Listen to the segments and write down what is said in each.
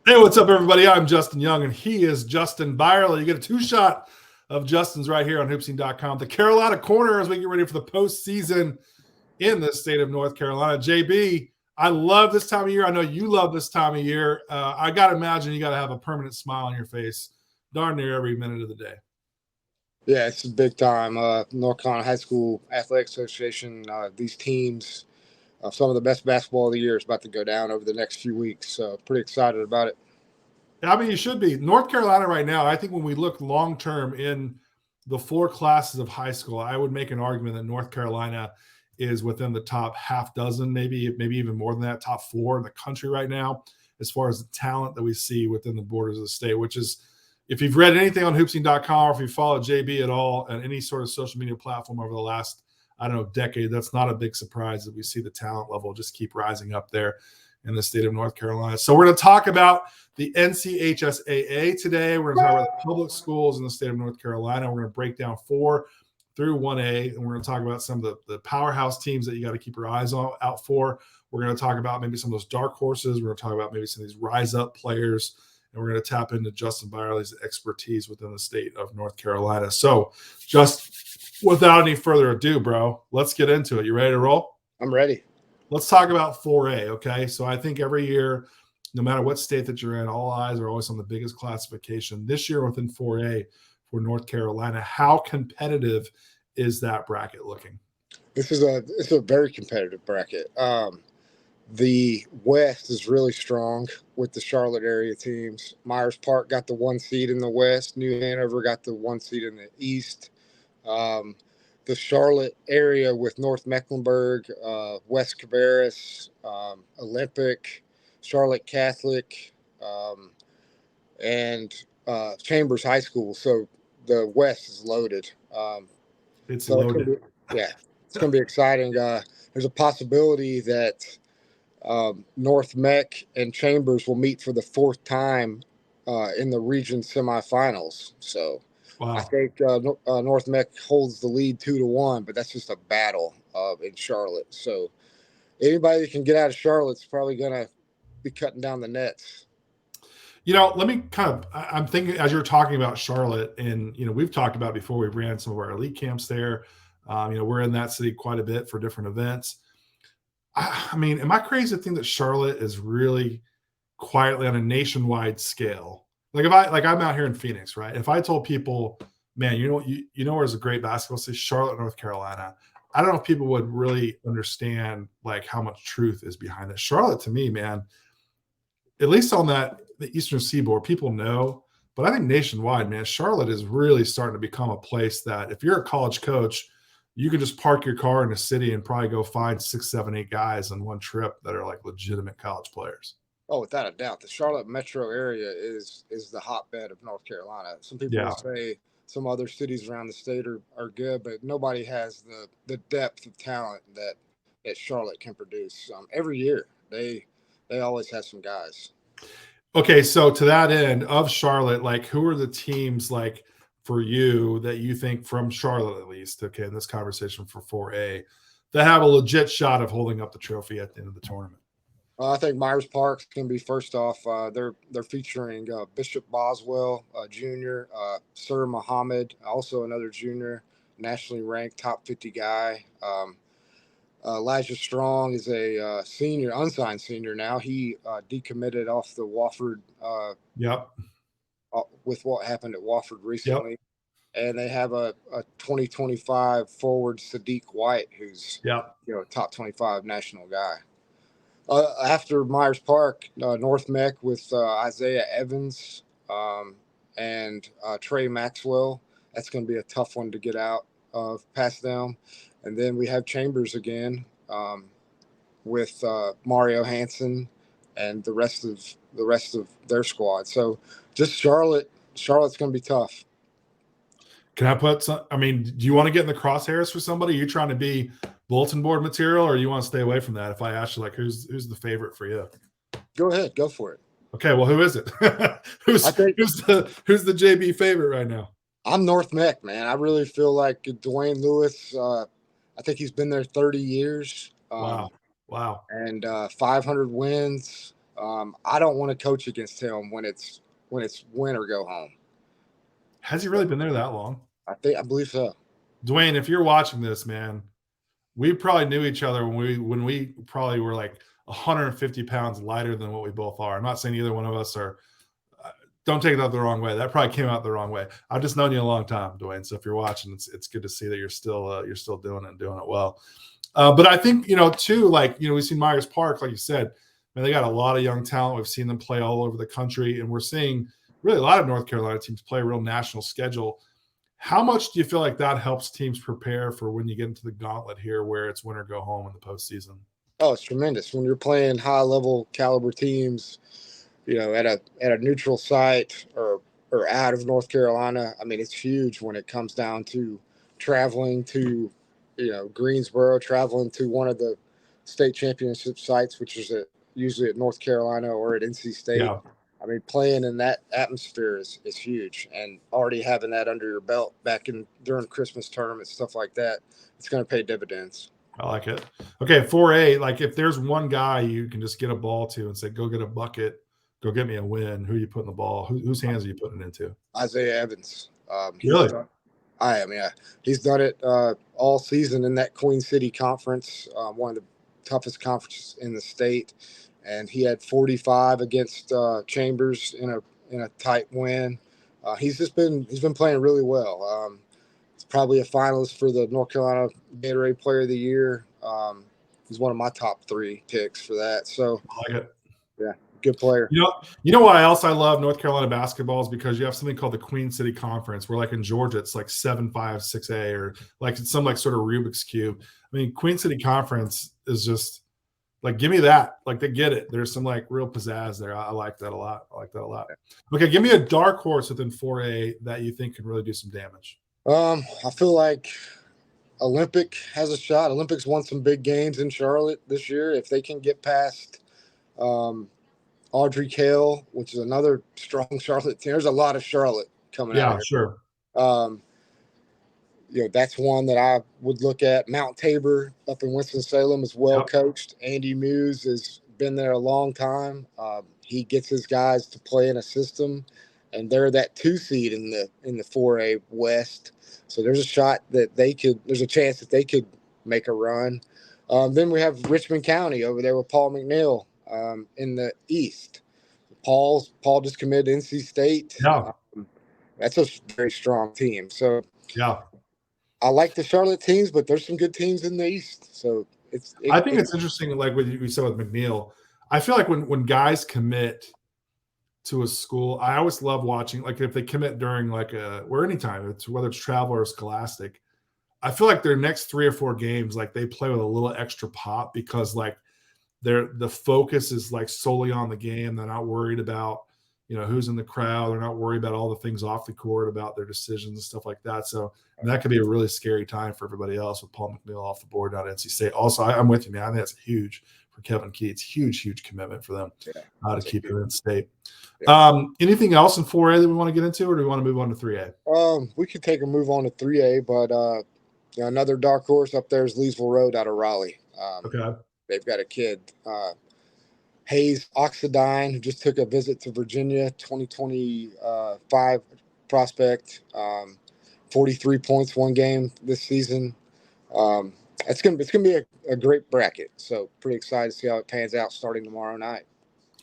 Hey, what's up, everybody? I'm Justin Young, and he is Justin Bylerly. You get a two-shot of Justin's right here on HoopSeen.com. The Carolina Corner as we get ready for the postseason in the state of North Carolina. JB, I love this time of year. I know you love this time of year. I got to imagine you got to have a permanent smile on your face darn near every minute of the day. Yeah, it's big time. North Carolina High School Athletic Association, these teams, some of the best basketball of the year is about to go down over the next few weeks. So pretty excited about it. I mean, you should be. North Carolina right now, I think when we look long-term in the four classes of high school, I would make an argument that North Carolina is within the top half dozen, maybe even more than that, top four in the country right now, as far as the talent that we see within the borders of the state, which is, if you've read anything on hoopseen.com or if you follow JB at all on any sort of social media platform over the last, decade, that's not a big surprise that we see the talent level just keep rising up there in the state of North Carolina. So we're going to talk about the NCHSAA today. We're going to talk about the public schools in the state of North Carolina. We're going to break down 4 through 1A, and we're going to talk about some of the powerhouse teams that you got to keep your eyes out for. We're going to talk about maybe some of those dark horses. We're going to talk about maybe some of these rise up players, and we're going to tap into Justin Bylerly's expertise within the state of North Carolina. So just without any further ado, bro, let's get into it. You ready to roll? I'm ready. Let's talk about 4A, okay? So I think every year, no matter what state that you're in, all eyes are always on the biggest classification. This year within 4A for North Carolina, how competitive is that bracket looking? It's a very competitive bracket. The West is really strong with the Charlotte area teams. Myers Park got the 1 seed in the West. New Hanover got the 1 seed in the East. The Charlotte area with North Mecklenburg, West Cabarrus, Olympic, Charlotte Catholic, and Chambers High School. So the West is loaded. It's loaded. It's going to be exciting. There's a possibility that North Mech and Chambers will meet for the 4th time in the region semifinals. So wow. I think North Mech holds the lead 2-1, but that's just a battle in Charlotte. So anybody that can get out of Charlotte's probably going to be cutting down the nets. Let me I'm thinking as you're talking about Charlotte, and, we've talked about before, we ran some of our elite camps there. We're in that city quite a bit for different events. I mean, am I crazy to think that Charlotte is really quietly on a nationwide scale? I'm out here in Phoenix, right? If I told people, man, where's a great basketball city? Charlotte, North Carolina. I don't know if people would really understand how much truth is behind it. Charlotte, to me, man, at least on the Eastern Seaboard, people know. But I think nationwide, man, Charlotte is really starting to become a place that if you're a college coach, you can just park your car in a city and probably go find 6, 7, 8 guys on one trip that are legitimate college players. Oh, without a doubt. The Charlotte metro area is the hotbed of North Carolina. Some people will say some other cities around the state are good, but nobody has the depth of talent that Charlotte can produce. Every year, they always have some guys. Okay, so to that end of Charlotte, who are the teams for you that you think from Charlotte at least, okay, in this conversation for 4A, that have a legit shot of holding up the trophy at the end of the tournament? I think Myers Park's going to be first off. They're featuring Bishop Boswell, junior, Sir Muhammad, also another junior, nationally ranked top 50 guy. Elijah Strong is a senior, unsigned senior now. He decommitted off the Wofford. With what happened at Wofford recently. Yep. And they have a 2025 forward, Sadiq White, who's a top 25 national guy. After Myers Park, North Mech with Isaiah Evans and Trey Maxwell. That's going to be a tough one to get out of past them. And then we have Chambers again with Mario Hansen and the rest of their squad. So just Charlotte's going to be tough. Can I put some? I mean, do you want to get in the crosshairs for somebody? Are you trying to be bulletin board material, or you want to stay away from that? If I ask you, who's the favorite for you? Go ahead, go for it. Okay, well, who is it? who's the JB favorite right now? I'm North Mech, man. I really feel like Dwayne Lewis. I think he's been there 30 years. Wow. And 500 wins. I don't want to coach against him when it's win or go home. Has he really been there that long? I believe so. Dwayne, if you're watching this, man, we probably knew each other when we probably were like 150 pounds lighter than what we both are. I'm not saying either one of us are. Don't take that the wrong way. That probably came out the wrong way. I've just known you a long time, Dwayne. So if you're watching, it's good to see that you're still doing it and doing it well. But I think, too, like, we've seen Myers Park, like you said, man, they got a lot of young talent. We've seen them play all over the country, and we're seeing really a lot of North Carolina teams play a real national schedule. How much do you feel like that helps teams prepare for when you get into the gauntlet here where it's win or go home in the postseason? Oh, it's tremendous. When you're playing high-level caliber teams, at a neutral site or out of North Carolina, I mean, it's huge when it comes down to traveling to, Greensboro, traveling to one of the state championship sites, which is usually at North Carolina or at NC State. Yeah. I mean, playing in that atmosphere is huge, and already having that under your belt during Christmas tournaments, stuff like that, it's going to pay dividends. I like it. Okay, 4A, like if there's one guy you can just get a ball to and say, go get a bucket, go get me a win, who are you putting the ball? Whose hands are you putting it into? Isaiah Evans. Really? I am, yeah. He's done it all season in that Queen City Conference, one of the toughest conferences in the state. And he had 45 against Chambers in a tight win. He's been playing really well. He's probably a finalist for the North Carolina Gatorade Player of the Year. He's one of my top 3 picks for that. So I like it. Yeah, good player. You know why else I love North Carolina basketball is because you have something called the Queen City Conference, where like in Georgia it's like 7-5, 6A, or like it's some like sort of Rubik's Cube. I mean, Queen City Conference is just like, give me that. Like, they get it. There's some like real pizzazz there. I like that a lot. Okay, give me a dark horse within 4A that you think can really do some damage. I feel like Olympic has a shot. Olympic's won some big games in Charlotte this year. If they can get past Audrey Cale, which is another strong Charlotte team. There's a lot of Charlotte coming out. Yeah, sure. That's one that I would look at. Mount Tabor up in Winston-Salem is well coached. Andy Muse has been there a long time. He gets his guys to play in a system, and they're that 2 seed in the 4A West. So there's a chance that they could make a run. Then we have Richmond County over there with Paul McNeil in the East. Paul just committed to NC State. Yeah. That's a very strong team. So yeah. I like the Charlotte teams, but there's some good teams in the East. So I think it's interesting, like what you said with McNeil. I feel like when guys commit to a school, I always love watching, like if they commit during or anytime, whether it's travel or scholastic, I feel like their next 3 or 4 games, like they play with a little extra pop because like the focus is like solely on the game. They're not worried about, who's in the crowd. They're not worried about all the things off the court, about their decisions and stuff like that. So that could be a really scary time for everybody else with Paul McNeil off the board down at NC State. Also, I'm with you, man. I think that's huge for Kevin Keats. Huge commitment for them to keep him in state. Yeah. Anything else in 4A that we want to get into, or do we want to move on to 3A? We could take a move on to 3A, but another dark horse up there is Leesville Road out of Raleigh. Okay. They've got a kid, Hayes Oxidine, who just took a visit to Virginia, 2025 prospect, 43 points one game this season. It's gonna be a great bracket. So pretty excited to see how it pans out starting tomorrow night.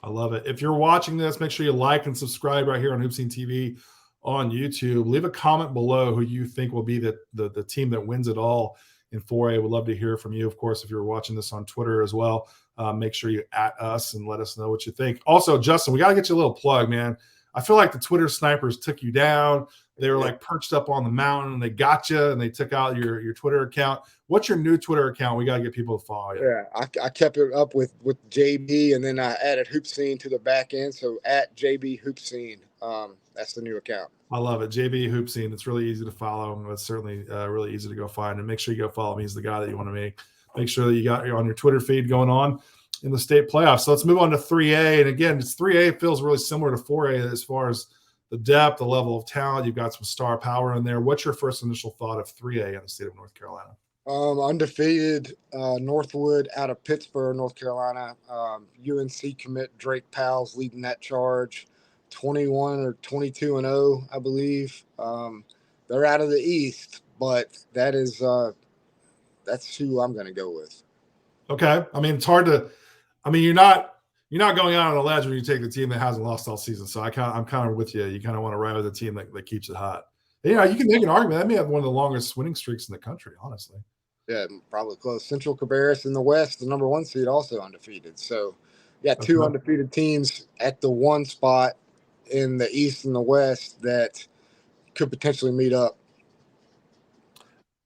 I love it. If you're watching this, make sure you like and subscribe right here on HoopSeen TV on YouTube. Leave a comment below who you think will be the team that wins it all in 4A. Would love to hear from you. Of course, if you're watching this on Twitter as well, make sure you at us and let us know what you think. Also, Justin, we got to get you a little plug, man. I feel like the Twitter snipers took you down. They were like perched up on the mountain and they got you and they took out your Twitter account. What's your new Twitter account? We got to get people to follow you. Yeah, I kept it up with JB, and then I added HoopSeen to the back end. So at JB HoopSeen, that's the new account. I love it. JB HoopSeen. It's really easy to follow. It's certainly really easy to go find. And make sure you go follow me. He's the guy that you want to make sure that you got on your Twitter feed going on in the state playoffs. So let's move on to 3A. And again, it's 3A feels really similar to 4A as far as the depth, the level of talent. You've got some star power in there. What's your first initial thought of 3A in the state of North Carolina? Undefeated Northwood out of Pittsburgh, North Carolina. UNC commit Drake Powell's leading that charge, 21 or 22-0, I believe. They're out of the East, but that's who I'm going to go with. Okay, I mean it's hard to. I mean you're not going out on a ledge when you take the team that hasn't lost all season. So I'm kind of with you. You kind of want to ride with a team that keeps it hot. Yeah, you can make an argument. That may have one of the longest winning streaks in the country, honestly. Yeah, probably close. Central Cabarrus in the West, the number 1 seed, also undefeated. So, yeah, two undefeated teams at the one spot in the East and the West that could potentially meet up.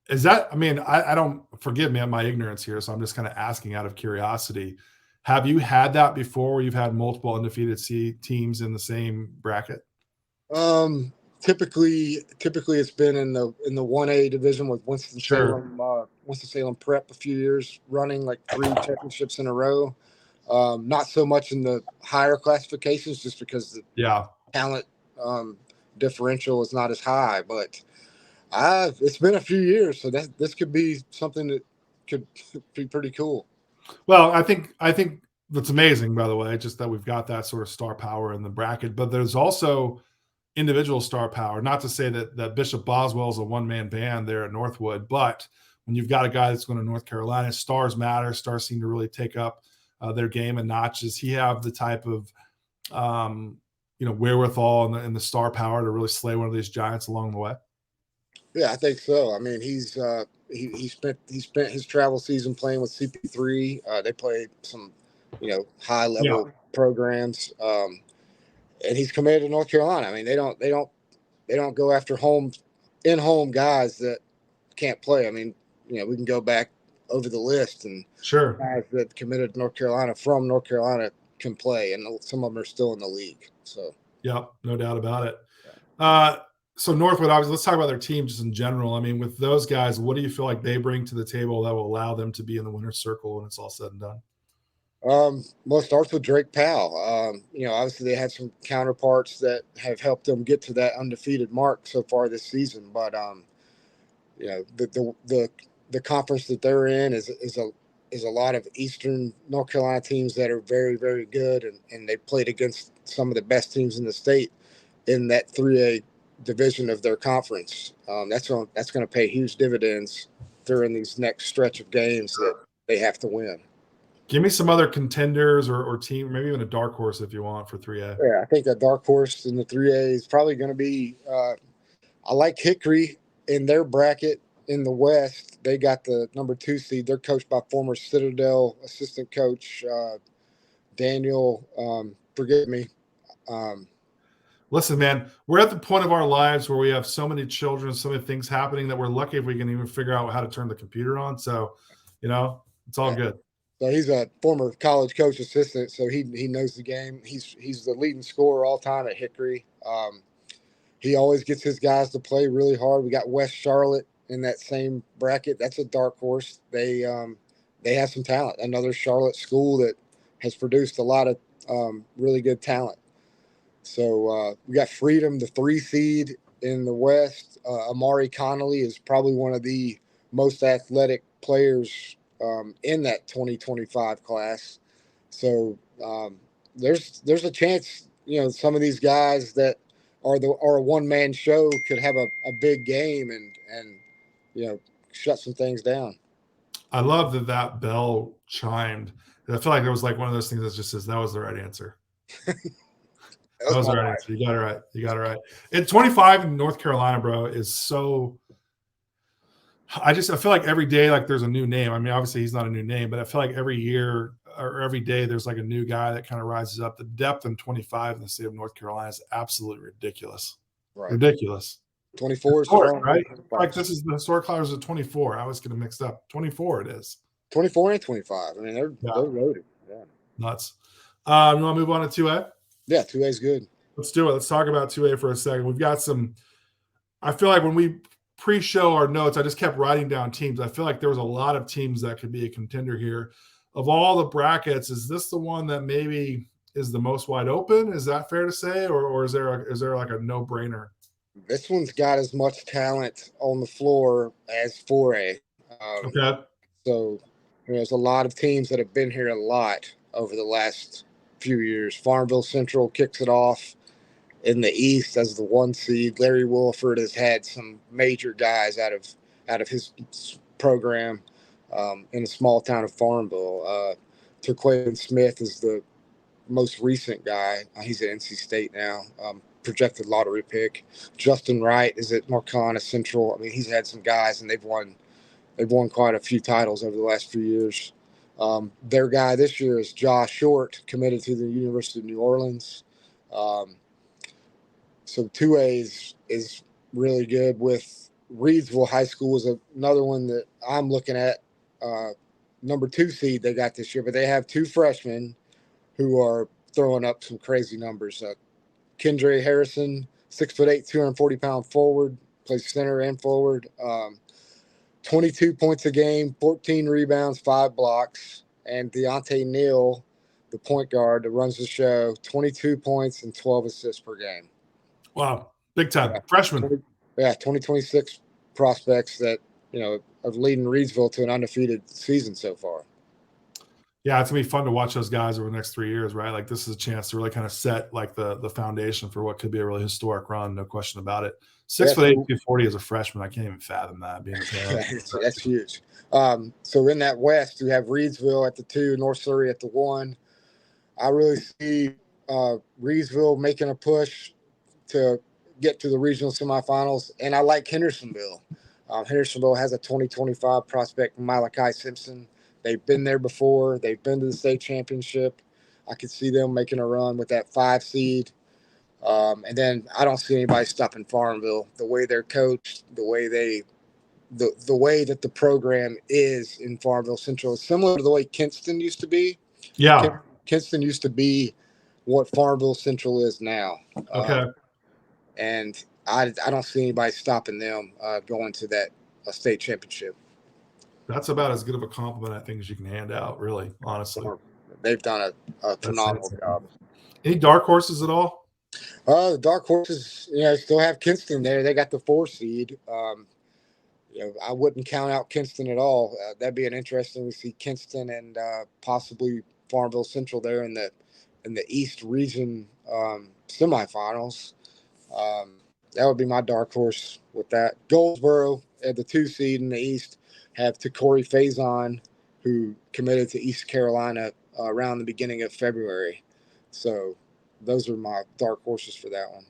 Is that? I mean, I don't, forgive me on my ignorance here, so I'm just kind of asking out of curiosity. Have you had that before, where you've had multiple undefeated teams in the same bracket? Typically it's been in the 1A division with Winston-Salem Prep a few years running, like 3 championships in a row. Not so much in the higher classifications, just because the talent differential is not as high. But it's been a few years, so this could be something that could be pretty cool. Well, I think that's amazing, by the way, just that we've got that sort of star power in the bracket. But there's also individual star power. Not to say that Bishop Boswell is a one-man band there at Northwood, but when you've got a guy that's going to North Carolina, stars matter. Stars seem to really take up their game a notch. Does he have the type of wherewithal and the star power to really slay one of these giants along the way? Yeah, I think so. I mean, he spent his travel season playing with CP3. They play some, high level programs. And he's committed to North Carolina. I mean, they don't go after in-home guys that can't play. I mean, we can go back over the list, and guys that committed to North Carolina from North Carolina can play, and some of them are still in the league. So, yeah, no doubt about it. So Northwood, obviously, let's talk about their team just in general. I mean, with those guys, what do you feel like they bring to the table that will allow them to be in the winner's circle when it's all said and done? Well, it starts with Drake Powell. Obviously they have some counterparts that have helped them get to that undefeated mark so far this season. But the conference that they're in is a lot of Eastern North Carolina teams that are very, very good, and they played against some of the best teams in the state in that 3A division of their conference. That's going to pay huge dividends during these next stretch of games that they have to win. Give me some other contenders or team, maybe even a dark horse if you want for 3A. Yeah, I think a dark horse in the 3A is probably going to be I like Hickory in their bracket in the West. They got the number 2 seed. They're coached by former Citadel assistant coach Daniel. Forgive me. Listen, man, we're at the point of our lives where we have so many children, so many things happening that we're lucky if we can even figure out how to turn the computer on. So, it's all good. So he's a former college coach assistant, so he knows the game. He's the leading scorer all time at Hickory. He always gets his guys to play really hard. We got West Charlotte in that same bracket. That's a dark horse. They have some talent. Another Charlotte school that has produced a lot of really good talent. So we got Freedom, the 3 seed in the West. Amari Connolly is probably one of the most athletic players in that 2025 class. So there's a chance, some of these guys that are a one-man show could have a big game and shut some things down. I love that bell chimed. I feel like it was like one of those things that just says that was the right answer. That was the right answer. You got it right. It's 25 in North Carolina, bro, is so. I feel like every day, like there's a new name. I mean, obviously he's not a new name, but I feel like every year or every day there's like a new guy that kind of rises up. The depth in 25 in the state of North Carolina is absolutely ridiculous. Right. Ridiculous. 24 is strong, right? Like this is the historic class at 24. I always get them mixed up. 24 it is. 24 and 25. I mean, they're loaded. Yeah. Nuts. You want to move on to 2A? Yeah, 2A is good. Let's do it. Let's talk about 2A for a second. We've got I feel like when we pre-show our notes, I just kept writing down teams. I feel like there was a lot of teams that could be a contender here. Of all the brackets, is this the one that maybe is the most wide open? Is that fair to say, or is there like a no-brainer? This one's got as much talent on the floor as 4A. Okay. So there's a lot of teams that have been here a lot over the last few years. Farmville Central kicks it off in the East as the 1 seed. Larry Williford has had some major guys out of his program in the small town of Farmville. Terquavion Smith is the most recent guy. He's at NC State now, projected lottery pick. Justin Wright is at Marcana Central. I mean, he's had some guys, and they've won quite a few titles over the last few years. Their guy this year is Josh Short, committed to the University of New Orleans. So 2A is really good. With Reidsville High School is another one that I'm looking at. Number 2 seed they got this year, but they have 2 freshmen who are throwing up some crazy numbers. Kendra Harrison, 6'8", 240-pound forward, plays center and forward. 22 points a game, 14 rebounds, 5 blocks. And Deontay Neal, the point guard that runs the show, 22 points and 12 assists per game. Wow, big time. Freshman. 2026 prospects that, are leading Reidsville to an undefeated season so far. Yeah, it's gonna be fun to watch those guys over the next 3 years, right? Like, this is a chance to really kind of set like the foundation for what could be a really historic run, no question about it. 6'8", 240 as a freshman, I can't even fathom that being a parent. That's huge. So in that West, you have Reidsville at the 2, North Surrey at the 1. I really see Reidsville making a push to get to the regional semifinals, and I like Hendersonville. Hendersonville has a 2025 prospect, Malachi Simpson. They've been there before. They've been to the state championship. I could see them making a run with that 5 seed. And then I don't see anybody stopping Farmville. The way they're coached, the way that the program is in Farmville Central is similar to the way Kinston used to be. Yeah. Kinston used to be what Farmville Central is now. Okay. And I don't see anybody stopping them going to that state championship. That's about as good of a compliment, I think, as you can hand out, really, honestly. They've done a phenomenal job. Any dark horses at all? The dark horses, still have Kinston there. They got the 4 seed. I wouldn't count out Kinston at all. That'd be an interesting to see Kinston and possibly Farmville Central there in the East Region semifinals. That would be my dark horse with that. Goldsboro at the 2 seed in the East have Takori Faison, who committed to East Carolina around the beginning of February. So those are my dark horses for that one.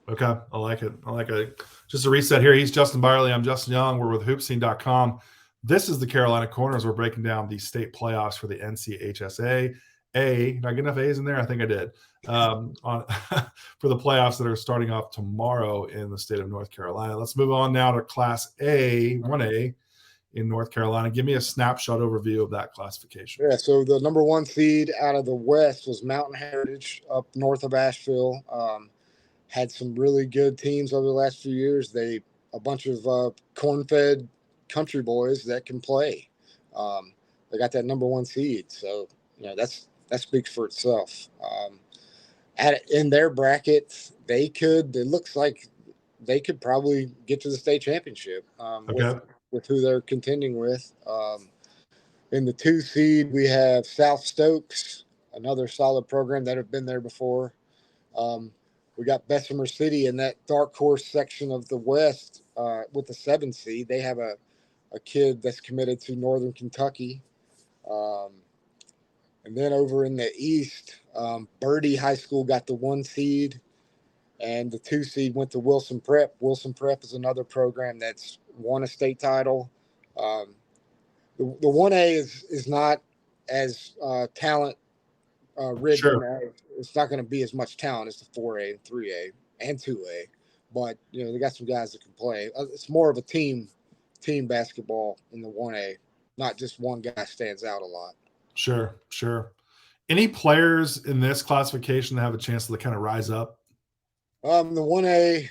Okay, I like it. Just a reset here. He's Justin Bylerly. I'm Justin Young. We're with HoopSeen.com. This is the Carolina Corners. We're breaking down the state playoffs for the NCHSAA. Did I get enough A's in there? I think I did. For the playoffs that are starting off tomorrow in the state of North Carolina. Let's move on now to Class A, 1A in North Carolina. Give me a snapshot overview of that classification. Yeah, so the number 1 seed out of the West was Mountain Heritage up north of Asheville. Had some really good teams over the last few years. A bunch of corn-fed country boys that can play. They got that number 1 seed, so that speaks for itself. In their bracket, it looks like they could probably get to the state championship with who they're contending with. In the 2 seed, we have South Stokes, another solid program that have been there before. We got Bessemer City in that dark horse section of the West with the 7 seed. They have a kid that's committed to Northern Kentucky. And then over in the East, Birdie High School got the 1 seed, and the 2 seed went to Wilson Prep. Wilson Prep is another program that's won a state title. The 1A is not as talent rich. Sure. It's not going to be as much talent as the 4A and 3A and 2A, but they got some guys that can play. It's more of a team basketball in the 1A, not just one guy stands out a lot. Sure. Any players in this classification that have a chance to kind of rise up? The 1A,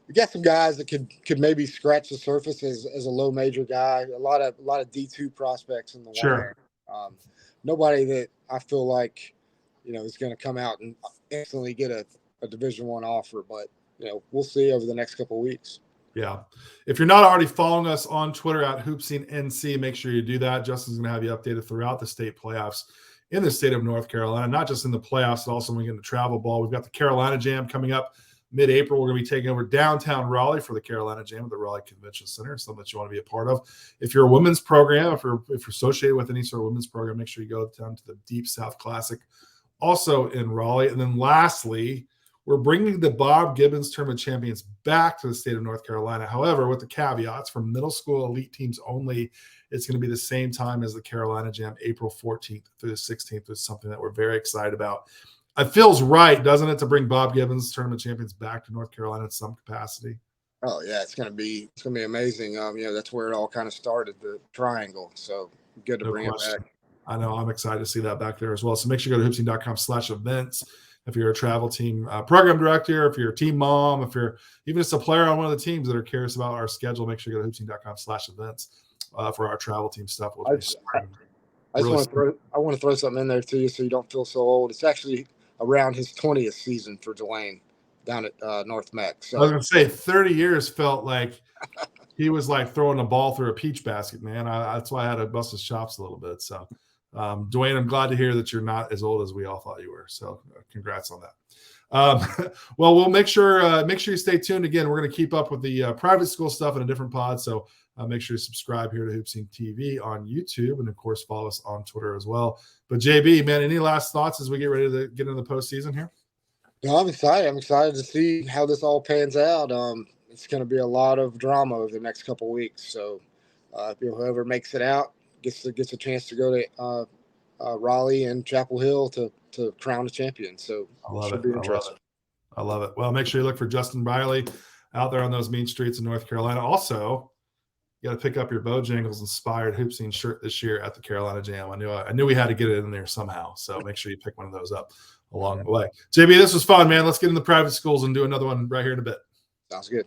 we got some guys that could maybe scratch the surface as a low major guy. A lot of D2 prospects in the 1A. Sure. Nobody that I feel like is going to come out and instantly get a Division I offer, but we'll see over the next couple of weeks. Yeah. If you're not already following us on Twitter at HoopSeen NC, make sure you do that. Justin's going to have you updated throughout the state playoffs in the state of North Carolina, not just in the playoffs, but also when we get into travel ball. We've got the Carolina Jam coming up mid-April. We're going to be taking over downtown Raleigh for the Carolina Jam at the Raleigh Convention Center, something that you want to be a part of. If you're a women's program, if you're associated with any sort of women's program, make sure you go down to the Deep South Classic, also in Raleigh. And then lastly, we're bringing the Bob Gibbons Tournament Champions back to the state of North Carolina. However, with the caveats, for middle school elite teams only, it's going to be the same time as the Carolina Jam, April 14th through the 16th, which is something that we're very excited about. It feels right, doesn't it, to bring Bob Gibbons Tournament Champions back to North Carolina in some capacity? Oh yeah, it's gonna be amazing. That's where it all kind of started, the triangle. So good to bring it back. I know, I'm excited to see that back there as well. So make sure you go to hoopseen.com/events. If you're a travel team program director, if you're a team mom, if you're even just a player on one of the teams that are curious about our schedule, make sure you go to hoopseen.com/events for our travel team stuff. I want to throw something in there to you so you don't feel so old. It's actually around his 20th season for Delane down at North Meck. So I was going to say 30 years felt like he was like throwing a ball through a peach basket, man. That's why I had to bust his chops a little bit. So Dwayne, I'm glad to hear that you're not as old as we all thought you were. So congrats on that. Well, we'll make sure you stay tuned. Again, we're going to keep up with the private school stuff in a different pod. So make sure you subscribe here to HoopSeen TV on YouTube, and of course follow us on Twitter as well. But JB, man, any last thoughts as we get ready to get into the postseason here? No, I'm excited. I'm excited to see how this all pans out. It's going to be a lot of drama over the next couple of weeks. So whoever makes it out gets a chance to go to Raleigh and Chapel Hill to crown a champion. So it should be interesting. I love it. Well, make sure you look for Justin Bylerly out there on those mean streets in North Carolina. Also, you got to pick up your Bojangles inspired HoopSeen shirt this year at the Carolina Jam. I knew we had to get it in there somehow. So make sure you pick one of those up along the way. JB, this was fun, man. Let's get in the private schools and do another one right here in a bit. Sounds good.